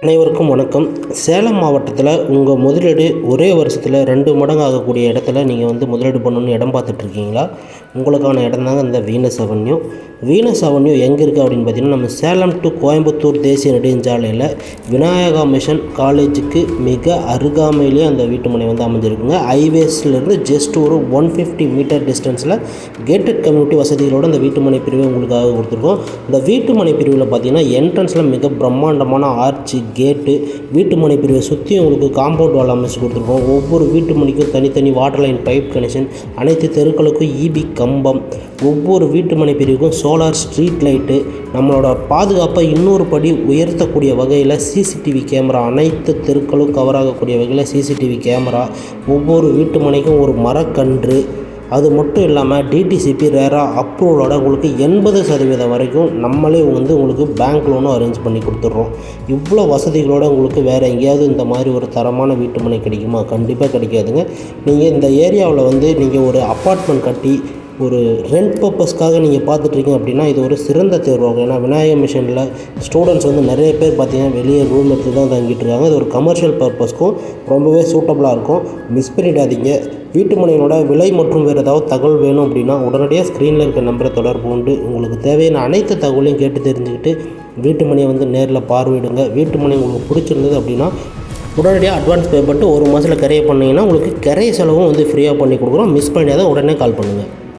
அனைவருக்கும் வணக்கம். சேலம் மாவட்டத்தில் உங்கள் முதலீடு ஒரே வருஷத்தில் 2 மடங்கு ஆகக்கூடிய இடத்துல நீங்கள் முதலீடு பண்ணணுன்னு இடம் பார்த்துட்ருக்கீங்களா? உங்களுக்கான இடம் தாங்க இந்த வீனஸ் அவென்யூ. வீனஸ் அவென்யூ எங்கே இருக்குது அப்படின்னு பார்த்தீங்கன்னா, நம்ம சேலம் டு கோயம்புத்தூர் தேசிய நெடுஞ்சாலையில் விநாயகா மிஷன் காலேஜுக்கு மிக அருகாமையிலேயே அந்த வீட்டு மனை அமைஞ்சிருக்குங்க. ஹைவேஸ்லேருந்து ஜஸ்ட் ஒரு 150 மீட்டர் டிஸ்டன்ஸில் கேட்டட் கம்யூனிட்டி வசதிகளோடு அந்த வீட்டு மனை பிரிவை உங்களுக்காக கொடுத்துருக்கோம். இந்த வீட்டு மனை பிரிவில் பார்த்தீங்கன்னா என்ட்ரன்ஸில் மிக பிரம்மாண்டமான ஆர்ச்சி கேட்டு, வீட்டு மனை பிரிவை சுற்றி உங்களுக்கு காம்பவுண்ட் வால் அமைச்சு கொடுத்துருக்கோம். ஒவ்வொரு வீட்டு மனைக்கும் தனித்தனி வாட்டர் லைன் பைப் கனெக்ஷன், அனைத்து தெருக்களுக்கும் இபி கம்பம், ஒவ்வொரு வீட்டு மனை பிரிவுக்கும் சோலார் ஸ்ட்ரீட் லைட்டு, நம்மளோட பாதுகாப்பை இன்னொரு படி உயர்த்தக்கூடிய வகையில் சிசிடிவி கேமரா, அனைத்து தெருக்களும் கவர் ஆகக்கூடிய வகையில் சிசிடிவி கேமரா, ஒவ்வொரு வீட்டு மனைக்கும் ஒரு மரக்கன்று, அது மட்டும் இல்லாமல் டிடிசிபி ரேரா அப்ரூவலோட உங்களுக்கு 80% வரைக்கும் நம்மளே உங்களுக்கு பேங்க் லோனும் அரேஞ்ச் பண்ணி கொடுத்துட்றோம். இவ்வளோ வசதிகளோடு உங்களுக்கு வேறு எங்கேயாவது இந்த மாதிரி ஒரு தரமான வீட்டு மனை கிடைக்குமா? கண்டிப்பாக கிடைக்காதுங்க. நீங்கள் இந்த ஏரியாவில் நீங்கள் ஒரு அப்பார்ட்மெண்ட் கட்டி ஒரு ரெண்ட் பர்பஸ்க்காக நீங்கள் பார்த்துட்ருக்கீங்க அப்படின்னா இது ஒரு சிறந்த தேர்வாகும். ஏன்னா விநாயகா மிஷனில் ஸ்டூடெண்ட்ஸ் நிறைய பேர் பார்த்தீங்கன்னா வெளியே ரூம் எடுத்து தான் தங்கிட்டு இருக்காங்க. இது ஒரு கமர்ஷியல் பர்பஸ்க்கும் ரொம்பவே சூட்டபுளாக இருக்கும். மிஸ் பண்ணிடாதீங்க. வீட்டு மனையோட விலை மற்றும் வேறு ஏதாவது தகவல் வேணும் அப்படின்னா உடனடியாக ஸ்க்ரீனில் இருக்க நம்பரை தொடர்பு கொண்டு உங்களுக்கு தேவையான அனைத்து தகவலையும் கேட்டு தெரிஞ்சுக்கிட்டு வீட்டு மனையை நேரில் பார்வையிடுங்க. வீட்டு மனை உங்களுக்கு பிடிச்சிருந்தது அப்படின்னா உடனடியாக அட்வான்ஸ் பே பண்ணிட்டு 1 மாதத்தில் கிரையை பண்ணிங்கன்னா உங்களுக்கு கிரைய செலவும் ஃப்ரீயாக பண்ணி கொடுக்குறோம். மிஸ் பண்ணிடாத, உடனே கால் பண்ணுங்கள்.